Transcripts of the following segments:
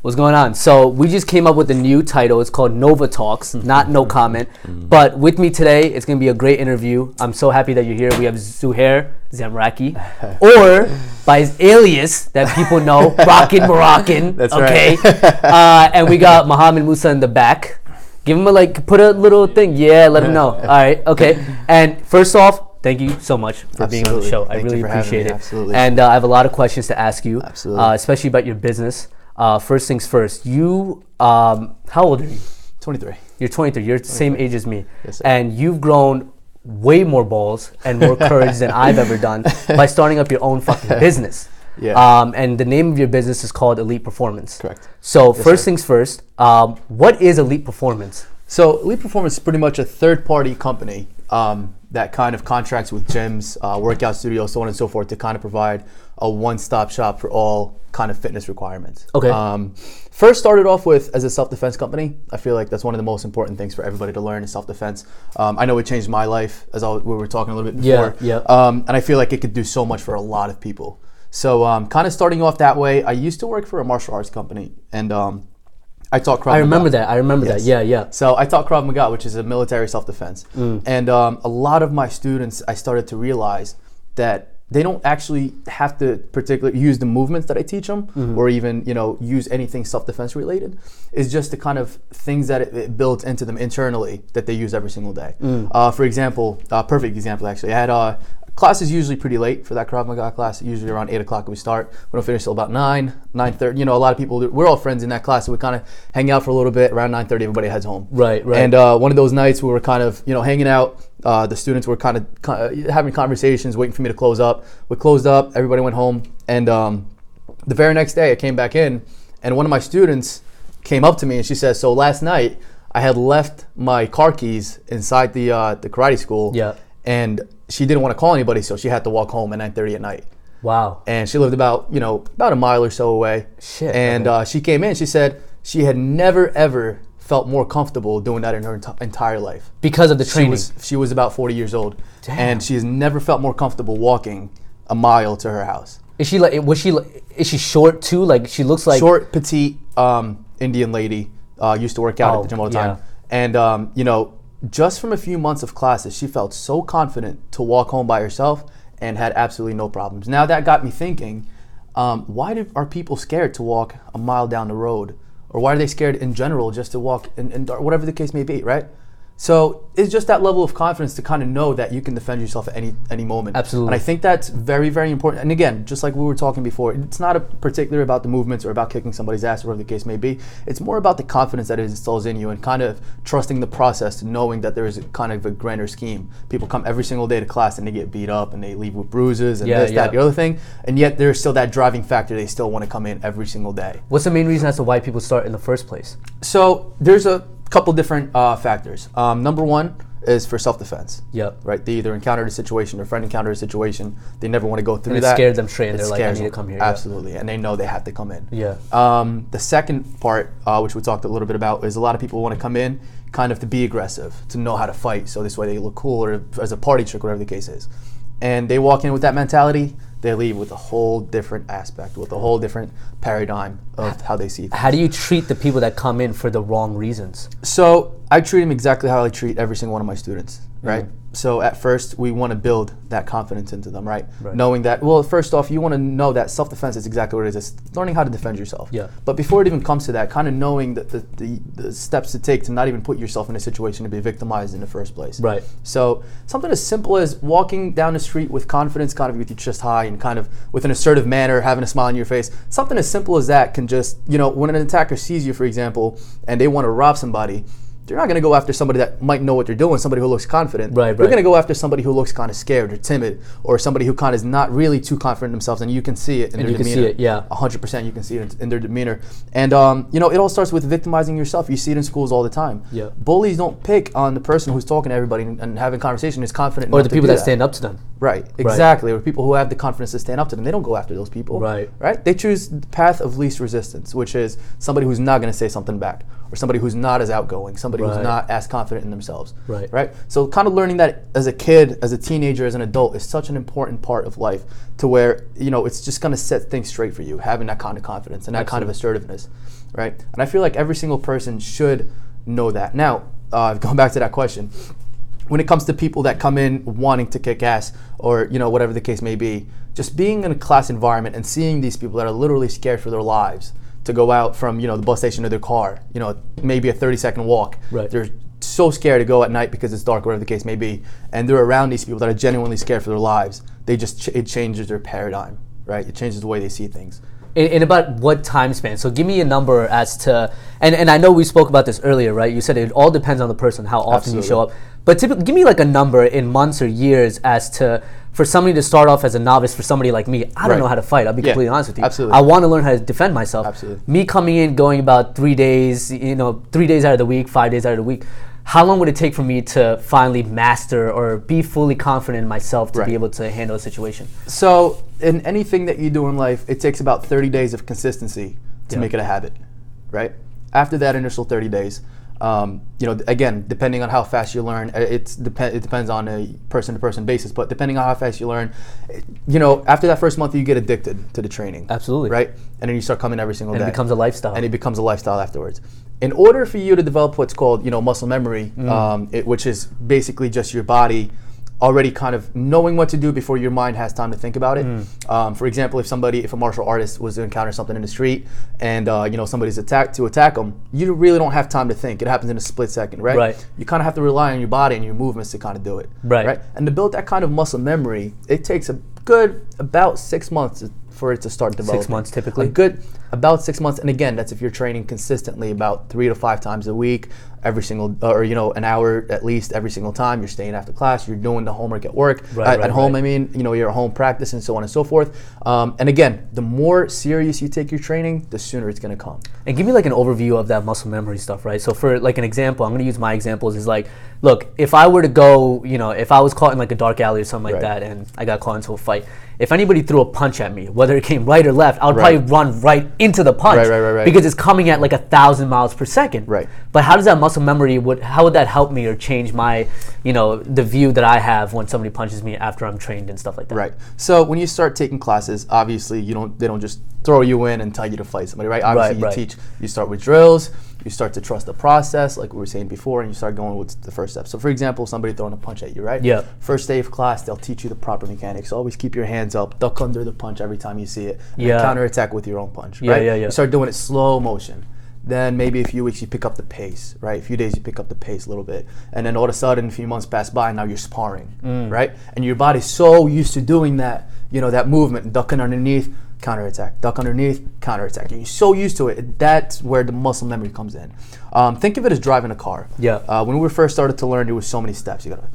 What's going on? So we just came up with a new title. It's called Nova Talks, not No Comment. But with me today, it's going to be a great interview. I'm so happy that you're here. We have Zouhair Zamraki, or by his alias that people know, ROCKIN MOROCCAN. That's okay? right. And we got Mohammed Musa in the back. Give him put a little thing. Yeah, let him know. All right, okay. And first off, thank you so much for being on the show. I really appreciate it. Absolutely. And I have a lot of questions to ask you, especially about your business. First things first, you, how old are you? 23. You're 23. You're the same age as me. Yes, sir. And you've grown way more balls and more courage than I've ever done by starting up your own fucking business. Yeah. And the name of your business is called Elite Performance. Correct. So first things first, what is Elite Performance? So Elite Performance is pretty much a third-party company that kind of contracts with gyms, workout studios, so on and so forth, to kind of provide a one-stop shop for all kind of fitness requirements. Okay. First started off with as a self-defense company. I feel like that's one of the most important things for everybody to learn is self-defense. I know it changed my life, as we were talking a little bit before. Yeah. And I feel like it could do so much for a lot of people. So kind of starting off that way, I used to work for a martial arts company, and I taught Krav Maga. I remember that. Yeah. So I taught Krav Maga, which is a military self-defense. And a lot of my students, I started to realize that they don't actually have to particularly use the movements that I teach them, or even use anything self-defense related. It's just the kind of things that it builds into them internally that they use every single day. For example, perfect example actually, I had class is usually pretty late for that Krav Maga class. Usually around 8 o'clock we start. We don't finish till about 9:30. A lot of people, we're all friends in that class, so we kind of hang out for a little bit. Around 9:30, everybody heads home. Right. And one of those nights we were kind of, hanging out. The students were kind of having conversations, waiting for me to close up. We closed up, everybody went home. And the very next day I came back in, and one of my students came up to me and she says, so last night I had left my car keys inside the karate school. Yeah. And she didn't want to call anybody, so she had to walk home at 9:30 at night. Wow. And she lived about a mile or so away. Shit. And she came in, she said she had never ever felt more comfortable doing that in her entire life. Because of the training. She was about 40 years old. Damn. And she has never felt more comfortable walking a mile to her house. Is she short too? Like she looks like short, petite Indian lady, used to work out at the gym all the time. And just from a few months of classes, she felt so confident to walk home by herself and had absolutely no problems. Now that got me thinking, why are people scared to walk a mile down the road? Or why are they scared in general just to walk in whatever the case may be, right? So it's just that level of confidence to kind of know that you can defend yourself at any moment. Absolutely. And I think that's very, very important. And again, just like we were talking before, it's not particular about the movements or about kicking somebody's ass or whatever the case may be. It's more about the confidence that it instills in you and kind of trusting the process, knowing that there is kind of a grander scheme. People come every single day to class and they get beat up and they leave with bruises and that, the other thing. And yet there's still that driving factor. They still want to come in every single day. What's the main reason as to why people start in the first place? So there's a couple different factors. Number one is for self-defense. Yep. Right. They either encountered a situation, their friend encountered a situation. They never want to go through and that. It scared them straight, and they're like, I need to come here. Absolutely, and they know they have to come in. Yeah. The second part, which we talked a little bit about, is a lot of people want to come in kind of to be aggressive, to know how to fight, so this way they look cool or as a party trick, whatever the case is. And they walk in with that mentality, they leave with a whole different aspect, with a whole different paradigm of how they see things. How do you treat the people that come in for the wrong reasons? So I treat them exactly how I treat every single one of my students, right? So at first, we want to build that confidence into them, right? Knowing that, well, first off, you want to know that self-defense is exactly what it is. It's learning how to defend yourself. Yeah. But before it even comes to that, kind of knowing that the steps to take to not even put yourself in a situation to be victimized in the first place. Right. So something as simple as walking down the street with confidence, kind of with your chest high and kind of with an assertive manner, having a smile on your face. Something as simple as that can just, when an attacker sees you, for example, and they want to rob somebody, they're not going to go after somebody that might know what they're doing, somebody who looks confident. Right. They're going to go after somebody who looks kind of scared or timid, or somebody who kind of is not really too confident in themselves, and you can see it in their demeanor. You can see it, yeah. 100% you can see it in their demeanor. And, it all starts with victimizing yourself. You see it in schools all the time. Yeah. Bullies don't pick on the person who's talking to everybody and having conversation, is confident or the people that stand up to them. Right, exactly. Or people who have the confidence to stand up to them. They don't go after those people. Right. Right? They choose the path of least resistance, which is somebody who's not going to say something back, or somebody who's not as outgoing, somebody who's not as confident in themselves. Right. Right? So kind of learning that as a kid, as a teenager, as an adult is such an important part of life, to where, you know, it's just going to set things straight for you, having that kind of confidence and that kind of assertiveness. Right? And I feel like every single person should know that. Now, going back to that question, when it comes to people that come in wanting to kick ass, or, you know, whatever the case may be, just being in a class environment and seeing these people that are literally scared for their lives to go out from, you know, the bus station to their car, you know, maybe a 30-second walk. Right. They're so scared to go at night because it's dark, whatever the case may be, and they're around these people that are genuinely scared for their lives. They just it changes their paradigm, right? It changes the way they see things. In about what time span? So give me a number as to, and I know we spoke about this earlier, right? You said it all depends on the person, how often you show up. But typically, give me like a number in months or years as to, for somebody to start off as a novice, for somebody like me, I don't know how to fight. I'll be completely honest with you. Absolutely. I want to learn how to defend myself. Absolutely. Me coming in, going about 3 days, you know, 3 days out of the week, 5 days out of the week, how long would it take for me to finally master or be fully confident in myself to be able to handle a situation? So in anything that you do in life, it takes about 30 days of consistency to make it a habit, right? After that initial 30 days, you know, again, depending on how fast you learn, it depends on a person-to-person basis, but depending on how fast you learn, you know, after that first month, you get addicted to the training. Absolutely. Right? And then you start coming every single day. And it becomes a lifestyle. And it becomes a lifestyle afterwards. In order for you to develop what's called, you know, muscle memory, which is basically just your body already kind of knowing what to do before your mind has time to think about it. For example, if a martial artist was to encounter something in the street and you know, somebody's attack them, you really don't have time to think. It happens in a split second, right? Right. You kind of have to rely on your body and your movements to kind of do it. Right. And to build that kind of muscle memory, it takes a good about 6 months for it to start developing. 6 months typically? About 6 months, and again, that's if you're training consistently about 3 to 5 times a week, every single, or you know, an hour at least every single time. You're staying after class, you're doing the homework at work, at home. I mean, you know, you're at home practicing, so on and so forth. And again, the more serious you take your training, the sooner it's going to come. And give me like an overview of that muscle memory stuff, right? So for like an example, I'm going to use my examples is like, look, if I were to go, you know, if I was caught in like a dark alley or something like that, and I got caught into a fight, if anybody threw a punch at me, whether it came right or left, I would probably run right into the punch because it's coming at like 1,000 miles per second. Right. But how does that muscle memory, how would that help me or change my, you know, the view that I have when somebody punches me after I'm trained and stuff like that? Right. So when you start taking classes, obviously they don't just throw you in and tell you to fight somebody, right? Obviously you start with drills, you start to trust the process, like we were saying before, and you start going with the first step. So for example, somebody throwing a punch at you, right? Yeah. First day of class, they'll teach you the proper mechanics. Always keep your hands up, duck under the punch every time you see it, and counterattack with your own punch, right? You start doing it slow motion. Then maybe a few weeks you pick up the pace, right? A few days you pick up the pace a little bit. And then all of a sudden, a few months pass by, and now you're sparring, right? And your body's so used to doing that, you know, that movement, ducking underneath, counterattack, duck underneath, counterattack. You're so used to it. That's where the muscle memory comes in. Think of it as driving a car. Yeah. When we first started to learn, there was so many steps. You gotta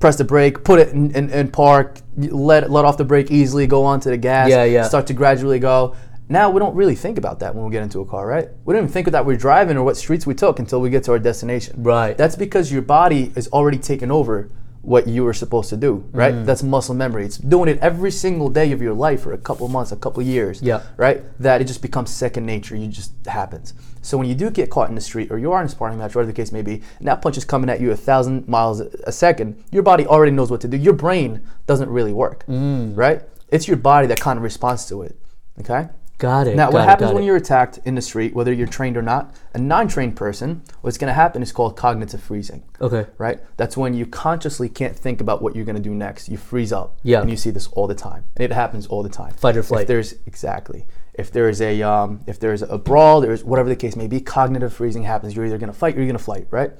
press the brake, put it in park, let off the brake easily, go onto the gas, start to gradually go. Now we don't really think about that when we get into a car, right? We don't even think that we're driving or what streets we took until we get to our destination. Right. That's because your body is already taken over what you were supposed to do, right? That's muscle memory. It's doing it every single day of your life for a couple of months, a couple of years, right? That it just becomes second nature. It just happens. So when you do get caught in the street or you are in a sparring match, whatever the case may be, and that punch is coming at you 1,000 miles a second, your body already knows what to do. Your brain doesn't really work, right? It's your body that kind of responds to it, okay? Got it. Now, what happens when you're attacked in the street, whether you're trained or not, a non-trained person, what's going to happen is called cognitive freezing. Okay. Right? That's when you consciously can't think about what you're going to do next. You freeze up. Yeah. And you see this all the time. And it happens all the time. Fight or flight. If there's a brawl, there's whatever the case may be, cognitive freezing happens. You're either going to fight or you're going to flight, right?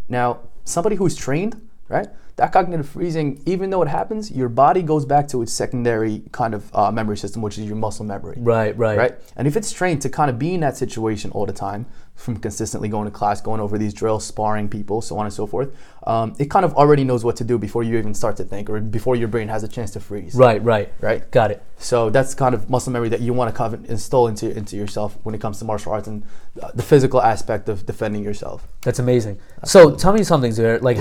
Now, somebody who's trained, right? That cognitive freezing, even though it happens, your body goes back to its secondary kind of memory system, which is your muscle memory. Right. And if it's trained to kind of be in that situation all the time, from consistently going to class, going over these drills, sparring people, so on and so forth, it kind of already knows what to do before you even start to think or before your brain has a chance to freeze. Right. Got it. So that's kind of muscle memory that you want to kind of install into yourself when it comes to martial arts and the physical aspect of defending yourself. That's amazing. So tell me something, Zouhair. Like,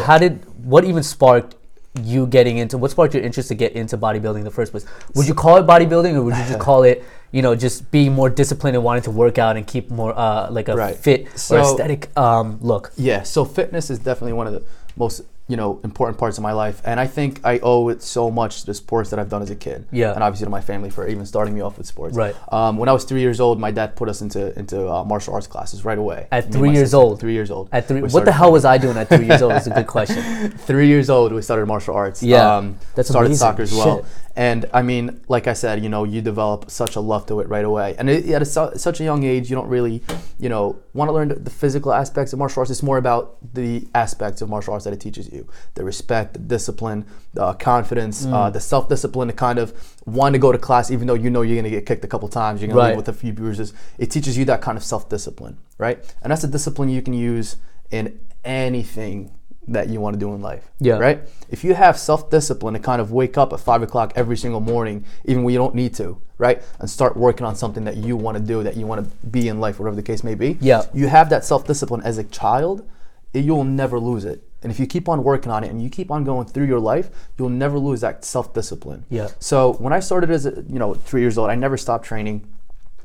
what even sparked you getting into, what sparked your interest to get into bodybuilding in the first place? Would you call it bodybuilding, or would you just call it, you know, just being more disciplined and wanting to work out and keep more like a fit or aesthetic look? Yeah, so fitness is definitely one of the most, you know, important parts of my life, and I think I owe it so much to the sports that I've done as a kid. Yeah. And obviously to my family for even starting me off with sports. Right. When I was 3 years old, my dad put us into martial arts classes right away. At 3 years old? 3 years old. At three, what the hell was I doing at 3 years old? Is a good question. 3 years old, we started martial arts. Yeah, that's started amazing. soccer as well. Shit. And I mean, like I said, you know, you develop such a love to it right away. And at such a young age, you don't really, you know, want to learn the physical aspects of martial arts. It's more about the aspects of martial arts that it teaches you. The respect, the discipline, the confidence, the self-discipline to kind of want to go to class even though you know you're going to get kicked a couple times. You're going to leave with a few bruises. It teaches you that kind of self-discipline, right? And that's a discipline you can use in anything that you want to do in life, right? If you have self-discipline to kind of wake up at 5 o'clock every single morning, even when you don't need to, right? And start working on something that you want to do, that you want to be in life, whatever the case may be. Yeah. You have that self-discipline as a child, you'll never lose it. And if you keep on working on it and you keep on going through your life, you'll never lose that self-discipline. Yeah. So when I started as 3 years old, I never stopped training,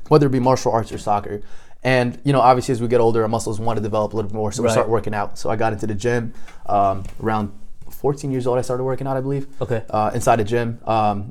whether it be martial arts or soccer. And, you know, obviously as we get older, our muscles want to develop a little bit more, so we start working out. So I got into the gym around 14 years old. I started working out, I believe. Okay. Inside a gym.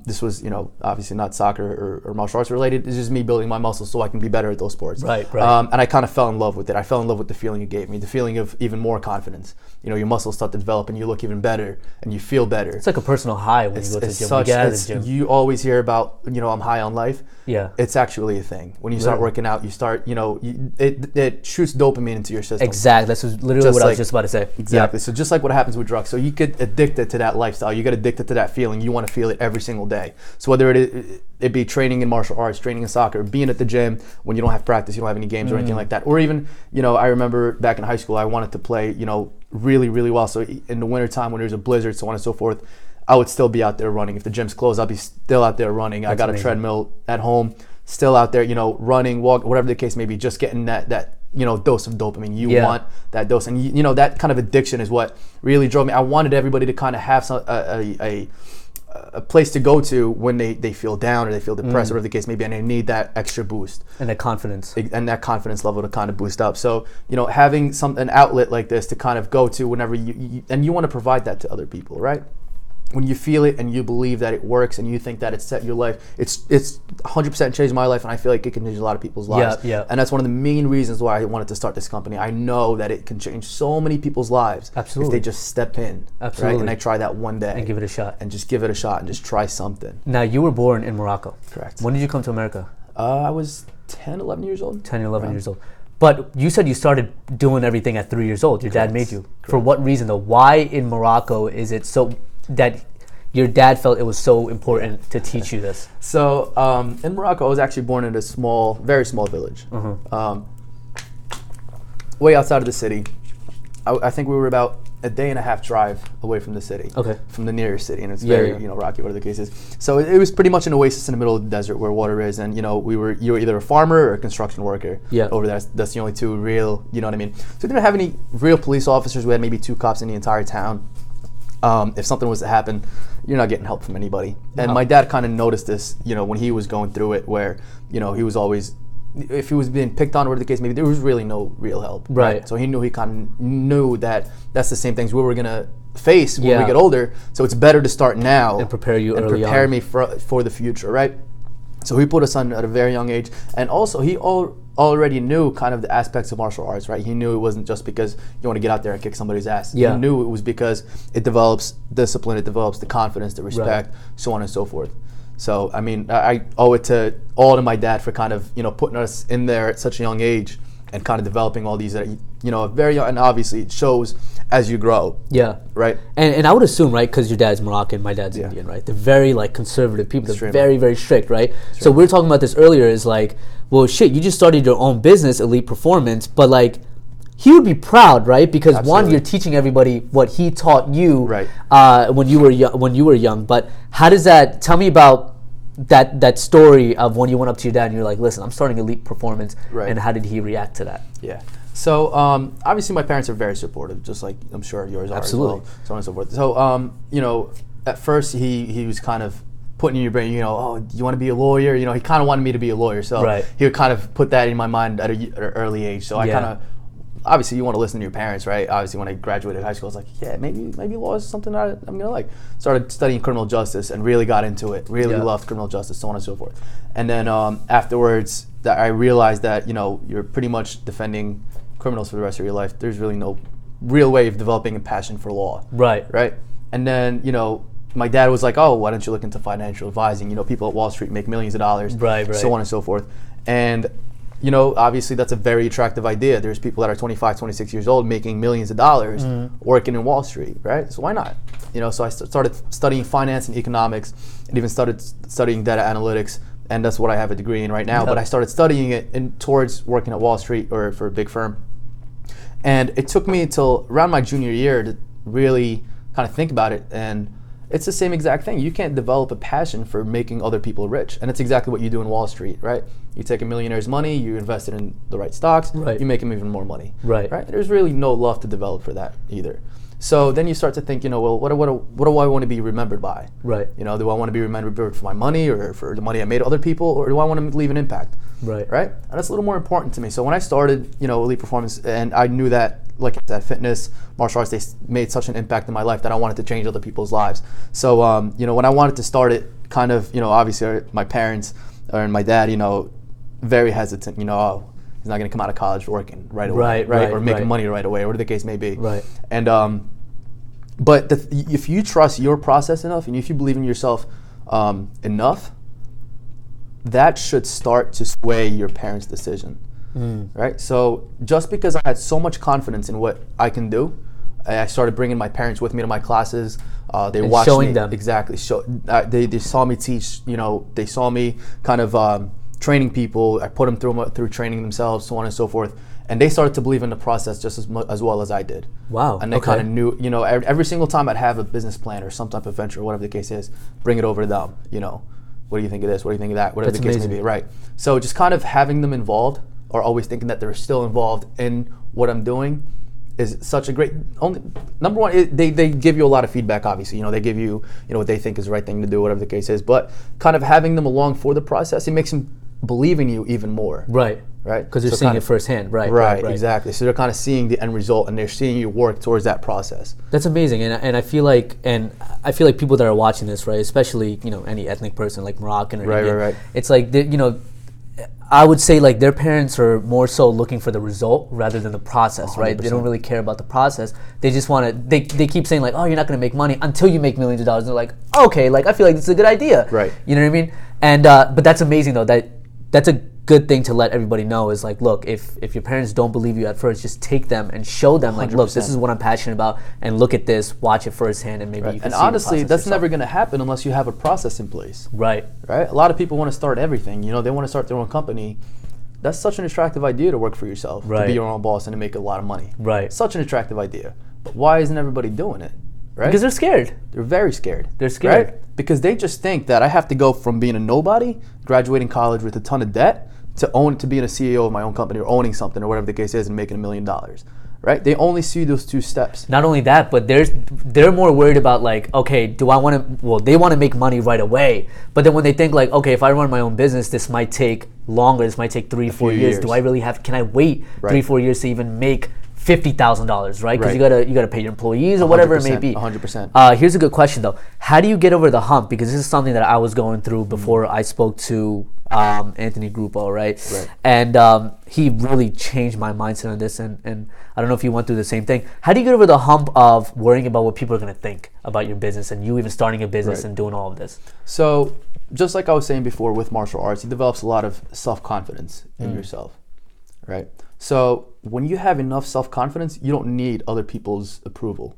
This was, you know, obviously not soccer or martial arts related. It's just me building my muscles so I can be better at those sports. Right. And I kind of fell in love with it. I fell in love with the feeling it gave me, the feeling of even more confidence. You know, your muscles start to develop and you look even better and you feel better. It's like a personal high when you go to the gym. When you get out of the gym. You always hear about, you know, I'm high on life. Yeah. It's actually a thing. When you start working out, you start, you know, it shoots dopamine into your system. Exactly. That's literally what I was just about to say. Exactly. So just like what happens with drugs. So you get addicted to that lifestyle. You get addicted to that feeling. You want to feel it every single day. So whether it be training in martial arts, training in soccer, being at the gym when you don't have practice, you don't have any games or anything like that. Or even, you know, I remember back in high school, I wanted to play, you know, really, really well. So in the wintertime when there's a blizzard, so on and so forth, I would still be out there running. If the gym's closed, I'll be still out there running. That's I got amazing. a treadmill at home, still out there, you know, running, walk, whatever the case may be, just getting that you know, dose of dopamine. You want that dose. And, you know, that kind of addiction is what really drove me. I wanted everybody to kind of have a place to go to when they feel down or they feel depressed or whatever the case may be, and they need that extra boost. And that confidence. And that confidence level to kind of boost up. So, you know, having an outlet like this to kind of go to whenever you want to provide that to other people, right? When you feel it and you believe that it works and you think that it's set your life, it's 100% changed my life, and I feel like it can change a lot of people's lives. Yeah. And that's one of the main reasons why I wanted to start this company. I know that it can change so many people's lives. Absolutely. If they just step in. Absolutely. Right? And I try that one day. And give it a shot. And just give it a shot and just try something. Now, you were born in Morocco. Correct. When did you come to America? I was 10, 11 years old. 10, 11 years old. But you said you started doing everything at 3 years old. Your dad made you. Correct. For what reason, though? Why in Morocco is it so that your dad felt it was so important to teach you this? So in Morocco, I was actually born in a very small village, way outside of the city. I think we were about a day and a half drive away from the city, from the nearest city, and it's very you know, rocky, whatever the case is. So it was pretty much an oasis in the middle of the desert where water is, and you know, you were either a farmer or a construction worker. Over there, that's the only two real, you know what I mean. So we didn't have any real police officers. We had maybe 2 cops in the entire town. If something was to happen, you're not getting help from anybody. And my dad kind of noticed this, you know, when he was going through it, where, you know, he was always, if he was being picked on, or the case maybe, there was really no real help. Right. So he kind of knew that that's the same things we were gonna face when we get older. So it's better to start now and prepare you and early prepare on. me for the future, right? So he put us on at a very young age, and also he already knew kind of the aspects of martial arts, right? He knew it wasn't just because you want to get out there and kick somebody's ass. He knew it was because it develops discipline, it develops the confidence, the respect, so on and so forth. So, I mean, I owe it to my dad for kind of, you know, putting us in there at such a young age and kind of developing all these that, you know, very young, and obviously it shows as you grow. Yeah. Right? And I would assume, right, because your dad's Moroccan, my dad's Indian, right? They're very, like, conservative people. They're very, very strict, right? So we were talking about this earlier, is like, well, shit, you just started your own business, Elite Performance, but, like, he would be proud, right? Because one, you're teaching everybody what he taught you when you were young. But how does that, tell me about that story of when you went up to your dad and you're like, listen, I'm starting Elite Performance, and how did he react to that? Yeah. So obviously my parents are very supportive, just like I'm sure yours are. Absolutely. As well, so on and so forth. So you know, at first he was kind of putting in your brain, you know, oh, do you want to be a lawyer? You know, he kind of wanted me to be a lawyer, so right. he would kind of put that in my mind at an early age. So I kind of, obviously you want to listen to your parents, right? Obviously when I graduated high school, I was like, yeah, maybe law is something that I'm gonna like. Started studying criminal justice and really got into it. Really loved criminal justice, so on and so forth. And then afterwards, that I realized that, you know, you're pretty much defending criminals for the rest of your life. There's really no real way of developing a passion for law. Right. Right. And then, you know, my dad was like, oh, why don't you look into financial advising? You know, people at Wall Street make millions of dollars, right. So on and so forth. And, you know, obviously that's a very attractive idea. There's people that are 25, 26 years old making millions of dollars working in Wall Street, right? So why not? You know, so I started studying finance and economics and even started studying data analytics. And that's what I have a degree in right now. Yep. But I started studying it towards working at Wall Street or for a big firm. And it took me until around my junior year to really kind of think about it. And it's the same exact thing. You can't develop a passion for making other people rich. And it's exactly what you do in Wall Street, right? You take a millionaire's money, you invest it in the right stocks, you make him even more money. Right. There's really no love to develop for that either. So then you start to think, you know, well, what do I want to be remembered by? Right. You know, do I want to be remembered for my money or for the money I made other people, or do I want to leave an impact? Right. Right. And that's a little more important to me. So when I started, you know, Elite Performance, and I knew that, like I said, fitness, martial arts, they made such an impact in my life that I wanted to change other people's lives. So, you know, when I wanted to start it, kind of, you know, obviously my parents and my dad, you know, very hesitant, you know, oh, he's not going to come out of college working right away, right? Or making money right away, or whatever the case may be. Right. And, but if you trust your process enough, and if you believe in yourself enough, that should start to sway your parents' decision. Right? So just because I had so much confidence in what I can do, I started bringing my parents with me to my classes. They watched showing me, them exactly. They saw me teach. You know, they saw me kind of training people. I put them through training themselves, so on and so forth. And they started to believe in the process just as well as I did. Wow. And they kind of knew. You know, every single time I'd have a business plan or some type of venture, or whatever the case is, bring it over to them. You know, what do you think of this? What do you think of that? Whatever the case may be. Right. So just kind of having them involved, or always thinking that they're still involved in what I'm doing, is such a great. Number one, they give you a lot of feedback. Obviously, you know, they give you what they think is the right thing to do, whatever the case is. But kind of having them along for the process, it makes them believe in you even more. Right. Right. Because they're seeing it firsthand. Right. Exactly. So they're kind of seeing the end result, and they're seeing you work towards that process. That's amazing, and I feel like people that are watching this, right, especially any ethnic person like Moroccan or Indian, right. It's like I would say like their parents are more so looking for the result rather than the process, 100%. Right? They don't really care about the process. They just want to. They keep saying like, oh, you're not going to make money until you make millions of dollars. And they're like, okay, like I feel like this is a good idea, right? You know what I mean? And but that's amazing though. That's a good thing to let everybody know is like, look, if your parents don't believe you at first, just take them and show them like, 100%. Look, this is what I'm passionate about, and look at this, watch it firsthand, and maybe you can. And honestly, that's never going to happen unless you have a process in place. Right. Right. A lot of people want to start everything. They want to start their own company. That's such an attractive idea to work for yourself, to be your own boss and to make a lot of money. Right. Such an attractive idea. But why isn't everybody doing it? Right? Because they're scared. They're very scared. They're scared. Right? Because they just think that I have to go from being a nobody, graduating college with a ton of debt, to being a CEO of my own company or owning something or whatever the case is and making $1 million. Right? They only see those two steps. Not only that, but they're more worried about like, okay, they want to make money right away. But then when they think like, okay, if I run my own business, this might take longer. This might take 3-4 years. Do I really can I wait 3-4 years to even make $50,000, right? Because you gotta pay your employees or whatever it may be. 100%. Here's a good question though. How do you get over the hump? Because this is something that I was going through before I spoke to Anthony Grupo, right? And he really changed my mindset on this. And I don't know if you went through the same thing. How do you get over the hump of worrying about what people are gonna think about your business and you even starting a business and doing all of this? So just like I was saying before with martial arts, it develops a lot of self-confidence in yourself, right? So when you have enough self-confidence, you don't need other people's approval.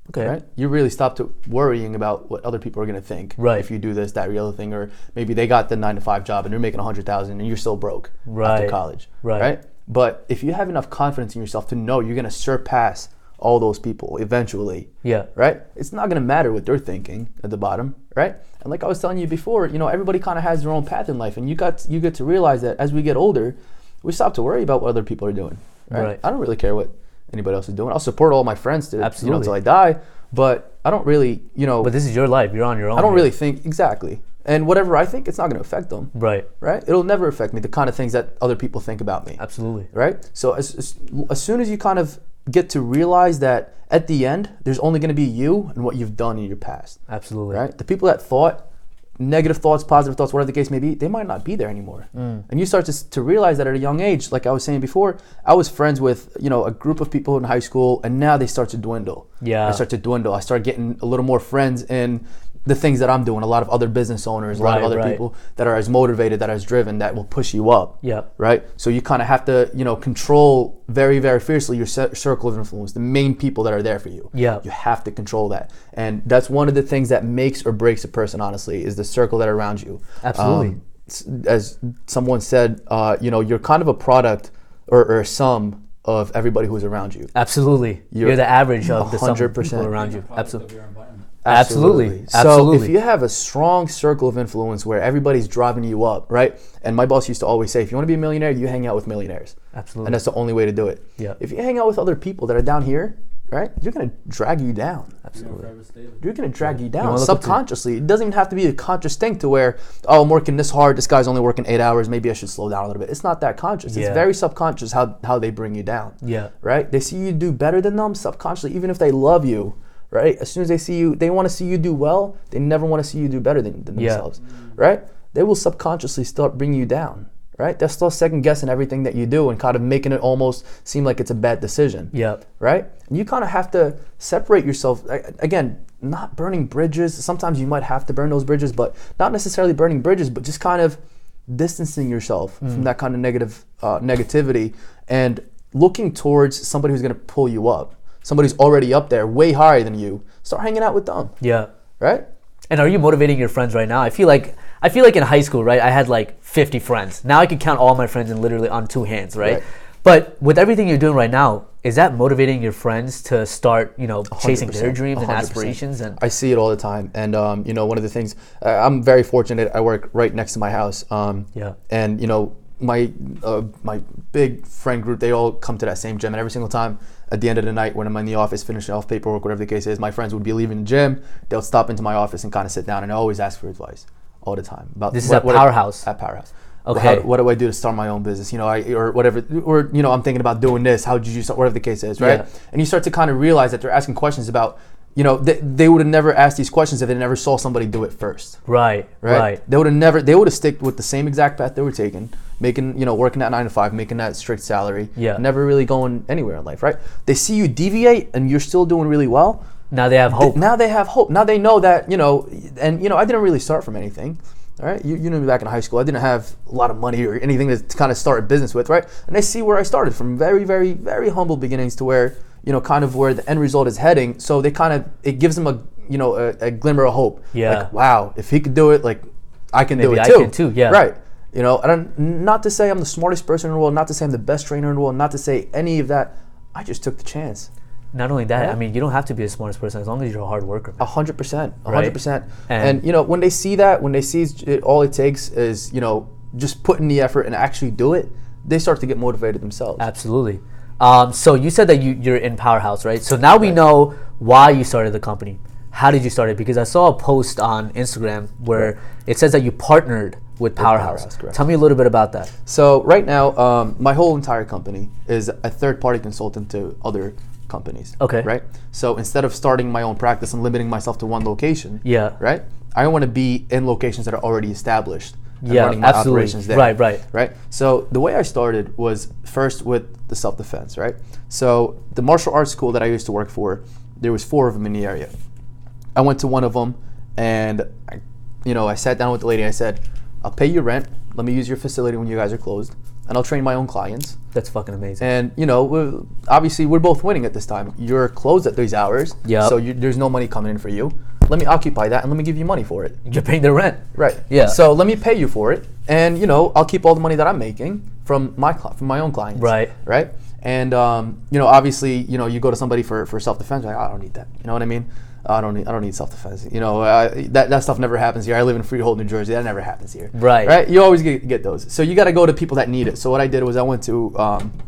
Okay. Right? You really stop worrying about what other people are going to think. Right. If you do this, that, or the other thing, or maybe they got the 9-to-5 job and they're making $100,000 and you're still broke after college. Right. But if you have enough confidence in yourself to know you're going to surpass all those people eventually. Yeah. Right. It's not going to matter what they're thinking at the bottom. Right. And like I was telling you before, everybody kind of has their own path in life, and you get to realize that as we get older, we stop to worry about what other people are doing. Right. I don't really care what anybody else is doing. I'll support all my friends to, Absolutely. until I die, but I don't really, But this is your life. You're on your own. I don't here. really think, exactly. And whatever I think, it's not going to affect them. Right. Right? It'll never affect me, the kind of things that other people think about me. Absolutely. Right? So as soon as you kind of get to realize that at the end, there's only going to be you and what you've done in your past. Absolutely. Right? The people that thought, negative thoughts, positive thoughts, whatever the case may be, they might not be there anymore. And you start to realize that at a young age, like I was saying before, I was friends with, a group of people in high school, and now they start to dwindle. Yeah. I start to dwindle. I start getting a little more friends in the things that I'm doing. A lot of other business owners, a lot of other people that are as motivated, that are as driven, that will push you up. Yeah. Right? So you kind of have to, control very, very fiercely your circle of influence, the main people that are there for you. Yeah. You have to control that. And that's one of the things that makes or breaks a person, honestly, is the circle that are around you. Absolutely. As someone said, you're kind of a product or a sum of everybody who's around you. Absolutely. You're the average of the sum of 100%. people around you. Absolutely. Absolutely. So Absolutely. if you have a strong circle of influence where everybody's driving you up, right? And my boss used to always say, if you want to be a millionaire, you hang out with millionaires. Absolutely. And that's the only way to do it. Yeah. If you hang out with other people that are down here, right, you're going to drag you down. Absolutely. You're going to drag you down wanna look subconsciously. It doesn't even have to be a conscious thing to where, I'm working this hard, this guy's only working 8 hours, maybe I should slow down a little bit. It's not that conscious. Yeah. It's very subconscious how they bring you down. Yeah. Right? They see you do better than them subconsciously, even if they love you. Right? As soon as they see you, they want to see you do well. They never want to see you do better than themselves. Right? They will subconsciously start bringing you down. Right? They'll start second guessing everything that you do and kind of making it almost seem like it's a bad decision. Yep. Right? And you kind of have to separate yourself. Again, not burning bridges. Sometimes you might have to burn those bridges, but not necessarily burning bridges, but just kind of distancing yourself from that kind of negativity and looking towards somebody who's going to pull you up. Somebody's already up there, way higher than you. Start hanging out with them. Yeah. Right? And are you motivating your friends right now? I feel like in high school, right, I had like 50 friends. Now I can count all my friends in literally on 2 hands, right? But with everything you're doing right now, is that motivating your friends to start, chasing their dreams and 100%. aspirations? And I see it all the time. And, one of the things, I'm very fortunate. I work right next to my house. And, my big friend group, they all come to that same gym. And every single time at the end of the night when I'm in the office finishing off paperwork, whatever the case is, my friends would be leaving the gym. They'll stop into my office and kind of sit down. And I always ask for advice all the time. About this is at Powerhouse? At Powerhouse. Okay. What do I do to start my own business? Or whatever, or I'm thinking about doing this. How did you start? Whatever the case is, right? Yeah. And you start to kind of realize that they're asking questions about, they would have never asked these questions if they never saw somebody do it first. Right. They would have sticked with the same exact path they were taking, making, working that 9 to 5, making that strict salary. Yeah. Never really going anywhere in life, right? They see you deviate and you're still doing really well. Now they have hope. Now they have hope. Now they know that, I didn't really start from anything. All right, you knew me back in high school. I didn't have a lot of money or anything to kind of start a business with, right? And they see where I started from very, very, very humble beginnings to where, kind of where the end result is heading. So it gives them a glimmer of hope. Yeah. Like, wow, if he could do it, like I can do it Maybe too. I can too, yeah. Right. Not to say I'm the smartest person in the world, not to say I'm the best trainer in the world, not to say any of that. I just took the chance. Not only that, Yeah. I mean, you don't have to be the smartest person as long as you're a hard worker. 100%. Right. 100%. And when they see that, when they see it, all it takes is, just put in the effort and actually do it, they start to get motivated themselves. Absolutely. So you said that you're in Powerhouse, right? So now we know why you started the company. How did you start it? Because I saw a post on Instagram where it says that you partnered with Powerhouse. Correct. Tell me a little bit about that. So right now, my whole entire company is a third-party consultant to other companies. Okay. Right? So instead of starting my own practice and limiting myself to one location, Yeah. right? I want to be in locations that are already established and Yeah, running my absolutely. operations there. Right. So the way I started was first with the self-defense, right? So the martial arts school that I used to work for, there was 4 of them in the area. I went to one of them and I sat down with the lady and I said, I'll pay you rent. Let me use your facility when you guys are closed. And I'll train my own clients. That's fucking amazing. And, obviously we're both winning at this time. You're closed at these hours. Yep. So there's no money coming in for you. Let me occupy that and let me give you money for it. You're paying the rent. Right. Yeah. So let me pay you for it. And, I'll keep all the money that I'm making from my own clients. Right. Right. And, obviously, you go to somebody for self-defense. Like, I don't need that. You know what I mean? I don't need self-defense. You know, that stuff never happens here. I live in Freehold, New Jersey. That never happens here. Right. You always get those. So you got to go to people that need it. So what I did was I went to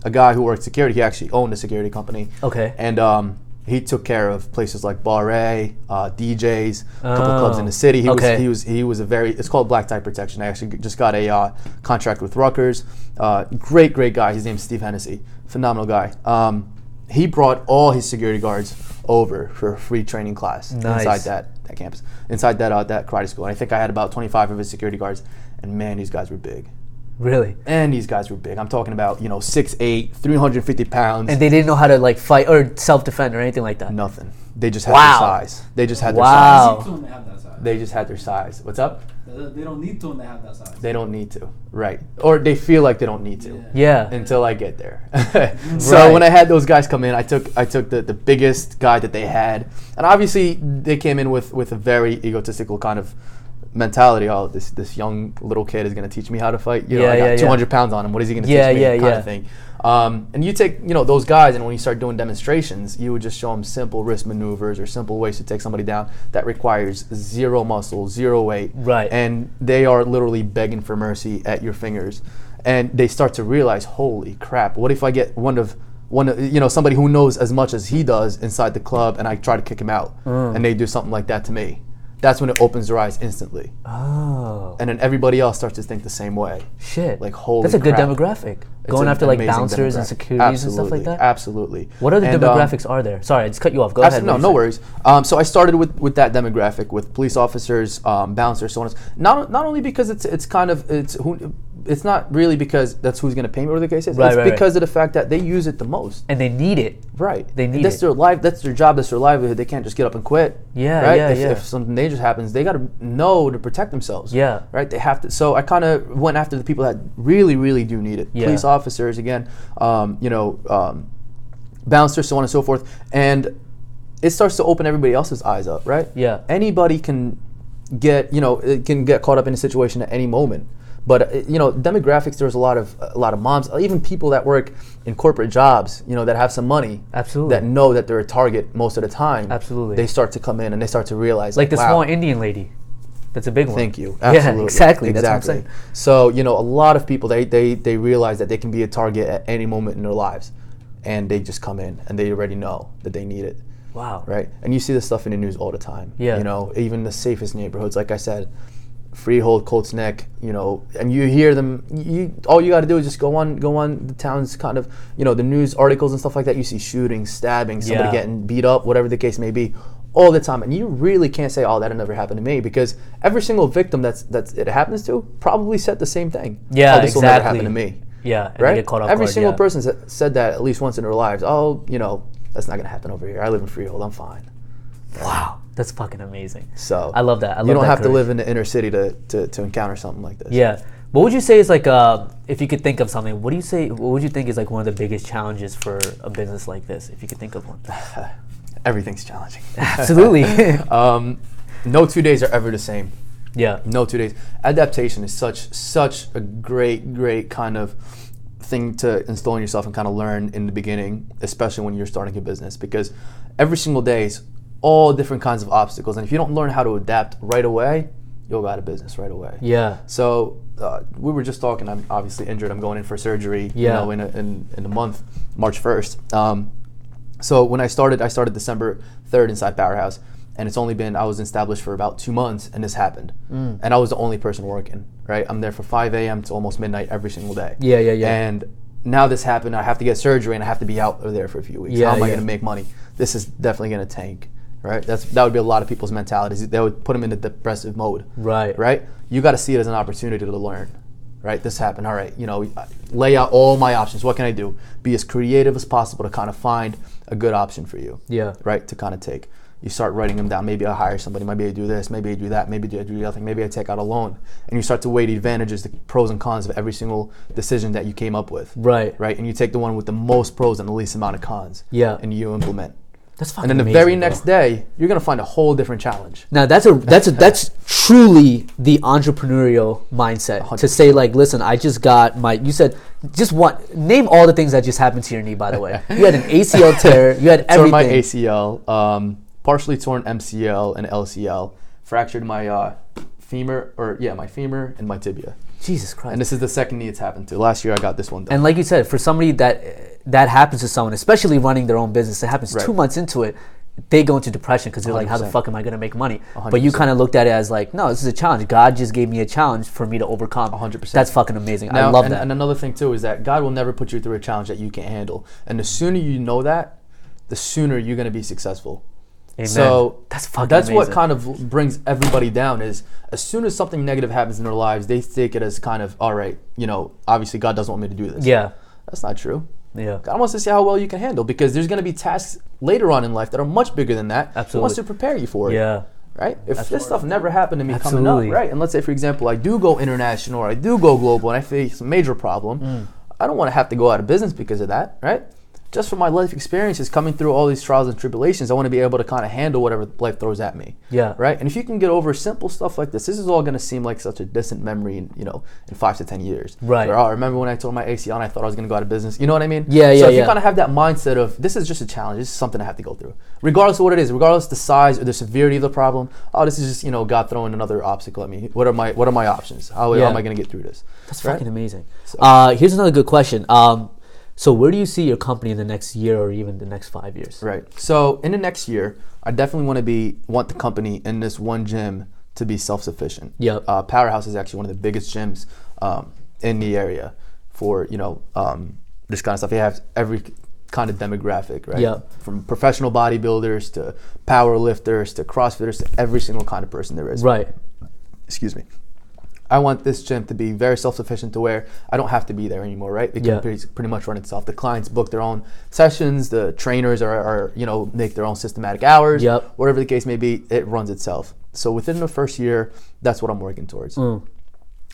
a guy who worked security. He actually owned a security company. Okay. And he took care of places like Bar A, DJs, a couple clubs in the city. He was a very, it's called black tie protection. I actually just got a contract with Rutgers. Great guy. His name's Steve Hennessy. Phenomenal guy. He brought all his security guards over for a free training class inside that campus, inside that karate school. And I think I had about 25 of his security guards, and man, these guys were big. Really? And these guys were big. I'm talking about, 6'8", 350 pounds. And they didn't know how to like fight or self-defend or anything like that? Nothing. They just had their size. They just had their size. They just had their size. What's up? They don't need to when they have that size. They don't need to, right? Or they feel like they don't need to. Yeah. Until I get there. So when I had those guys come in, I took the biggest guy that they had, and obviously they came in with a very egotistical kind of mentality. Oh, this young little kid is going to teach me how to fight. I got 200 pounds on him. What is he going to teach me? Kind of thing. And you take those guys, and when you start doing demonstrations, you would just show them simple wrist maneuvers or simple ways to take somebody down that requires zero muscle, zero weight, right? And they are literally begging for mercy at your fingers, and they start to realize, holy crap! What if I get one of somebody who knows as much as he does inside the club, and I try to kick him out, and they do something like that to me? That's when it opens their eyes instantly. Oh. And then everybody else starts to think the same way. Shit. Like, holy That's a good crap. demographic. Going after like bouncers and securities and stuff like that? Absolutely. What other demographics are there? Sorry, I just cut you off. Go ahead. No worries. So I started with that demographic, with police officers, bouncers, so on. Not only because it's not really because that's who's going to pay me, or the case is. It's because of the fact that they use it the most. And they need it. Right. They need that's it. That's their job. That's their livelihood. They can't just get up and quit. If something dangerous happens, they got to know to protect themselves. Yeah. Right. They have to. So I kind of went after the people that really, really do need it. Yeah. Police officers, again, bouncers, so on and so forth. And it starts to open everybody else's eyes up, right? Yeah. Anybody can get caught up in a situation at any moment. But demographics, there's a lot of moms, even people that work in corporate jobs, that have some money, absolutely, that know that they're a target most of the time. Absolutely, they start to come in and they start to realize, like the small Indian lady. That's a big one. Thank you. Absolutely. Yeah, exactly. That's what I'm saying. So a lot of people they realize that they can be a target at any moment in their lives, and they just come in and they already know that they need it. Wow. Right. And you see this stuff in the news all the time. Yeah. Even the safest neighborhoods, like I said, Freehold, Colts Neck, and you hear them. All you got to do is just go on the town's kind of, the news articles and stuff like that. You see shootings, stabbing, somebody getting beat up, whatever the case may be, all the time. And you really can't say, "Oh, that'll never happen to me," because every single victim that's it happens to probably said the same thing. Yeah, "Oh, this will never happen to me." Yeah, and right. They get caught off every guard, single person said that at least once in their lives. "Oh, that's not gonna happen over here. I live in Freehold. I'm fine." Wow. That's fucking amazing. So I love that. You don't have to live in the inner city to encounter something like this. Yeah. What would you say is like, if you could think of something, what would you think is like one of the biggest challenges for a business like this, if you could think of one? Everything's challenging. Absolutely. No 2 days are ever the same. Yeah. No 2 days. Adaptation is such a great kind of thing to install in yourself and kind of learn in the beginning, especially when you're starting a business, because every single day is all different kinds of obstacles, and if you don't learn how to adapt right away, you'll go out of business right away. Yeah. So we were just talking. I'm obviously injured. I'm going in for surgery. Yeah. In a month, March 1st. So when I started December 3rd inside Powerhouse, and it's only been, I was established for about 2 months, and this happened, and I was the only person working. Right. I'm there from 5 a.m. to almost midnight every single day. Yeah. And now this happened. I have to get surgery, and I have to be out there for a few weeks. How am I going to make money? This is definitely going to tank. Right, that would be a lot of people's mentalities. They would put them in a depressive mode. Right. You got to see it as an opportunity to learn. Right, this happened. All right, lay out all my options. What can I do? Be as creative as possible to kind of find a good option for you. Yeah. Right, to kind of take. You start writing them down. Maybe I hire somebody. Maybe I do this. Maybe I do that. Maybe I do the other thing. Maybe I take out a loan. And you start to weigh the advantages, the pros and cons of every single decision that you came up with. Right. Right, and you take the one with the most pros and the least amount of cons. Yeah. And you implement. That's fucking and then amazing, the very next day, you're gonna find a whole different challenge. Now that's truly the entrepreneurial mindset 100%. To say like, listen, I just got you said just name all the things that just happened to your knee. By the way, you had an ACL tear, you had everything. So my ACL, partially torn MCL and LCL, fractured my femur and my tibia. Jesus Christ. And this is the second knee it's happened to. Last year I got this one done. And like you said, for somebody that happens to someone, especially running their own business, it happens 2 months into it, they go into depression because they're like, how the fuck am I going to make money? 100%. But you kind of looked at it as like, no, this is a challenge. God just gave me a challenge for me to overcome. 100%. That's fucking amazing. Now, I love that. And another thing too is that God will never put you through a challenge that you can't handle. And the sooner you know that, the sooner you're going to be successful. Amen. So that's amazing. What kind of brings everybody down is as soon as something negative happens in their lives, they take it as kind of, all right, obviously God doesn't want me to do this. Yeah. That's not true. Yeah. God wants to see how well you can handle, because there's going to be tasks later on in life that are much bigger than that. Absolutely. He wants to prepare you for it. Yeah. Right? If this stuff never happened to me coming Absolutely. up, right? And let's say, for example, I do go international or I do go global and I face a major problem, I don't want to have to go out of business because of that, right? Just from my life experiences coming through all these trials and tribulations, I want to be able to kind of handle whatever life throws at me. Yeah. Right? And if you can get over simple stuff like this is all going to seem like such a distant memory in 5 to 10 years. Right. Or, remember when I told my ACL and I thought I was going to go out of business? You know what I mean? Yeah, So if you kind of have that mindset of, this is just a challenge, this is something I have to go through. Regardless of what it is, regardless of the size or the severity of the problem, this is just, God throwing another obstacle at me. What are my options? How am I going to get through this? That's fucking amazing. Here's another good question. So where do you see your company in the next year or even the next 5 years? Right. So in the next year, I definitely want the company in this one gym to be self-sufficient. Yep. Powerhouse is actually one of the biggest gyms in the area for this kind of stuff. They have every kind of demographic, right? Yep. From professional bodybuilders to power lifters to CrossFitters to every single kind of person there is. Right. Excuse me. I want this gym to be very self-sufficient to where I don't have to be there anymore, right? It can pretty much run itself. The clients book their own sessions. The trainers are make their own systematic hours. Yep. Whatever the case may be, it runs itself. So within the first year, that's what I'm working towards. And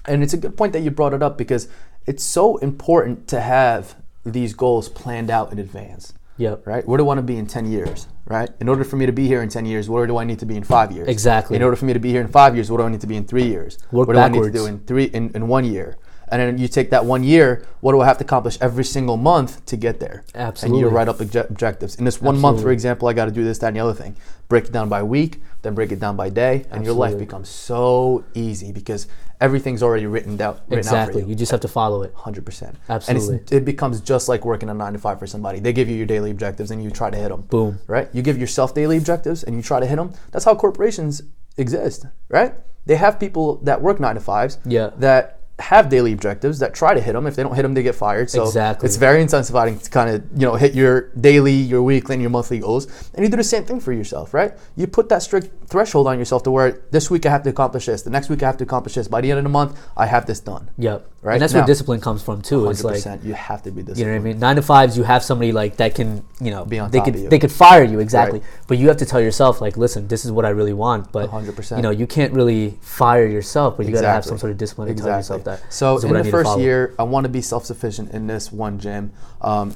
it's a good point that you brought it up, because it's so important to have these goals planned out in advance. Yep. Right? Where do I want to be in 10 years? Right? In order for me to be here in 10 years, where do I need to be in 5 years? Exactly. In order for me to be here in 5 years, what do I need to be in 3 years? Work what do backwards. I need to do in 1 year? And then you take that 1 year, what do I have to accomplish every single month to get there? Absolutely. And you write up objectives. In this 1 month, for example, I got to do this, that, and the other thing. Break it down by week, then break it down by day, and your life becomes so easy because everything's already written out for Exactly. you. You just have to follow it. 100%. Absolutely. And it becomes just like working a 9 to 5 for somebody. They give you your daily objectives and you try to hit them. Boom. Right? You give yourself daily objectives and you try to hit them. That's how corporations exist, right? They have people that work 9 to 5s that have daily objectives that try to hit them. If they don't hit them, they get fired. So it's very incentivizing to kind of hit your daily, your weekly, and your monthly goals. And you do the same thing for yourself, right? You put that strict threshold on yourself to where this week I have to accomplish this, the next week I have to accomplish this. By the end of the month, I have this done. Yep. Right. And that's where discipline comes from too. 100%. It's like you have to be disciplined. You know what I mean? 9 to 5s, you have somebody like that can, be on they top could of you. they could fire you exactly. Right. But you have to tell yourself like, listen, this is what I really want. But 100%. You can't really fire yourself, but you got to have some sort of discipline to tell yourself that. So in the first year, I want to be self-sufficient in this one gym.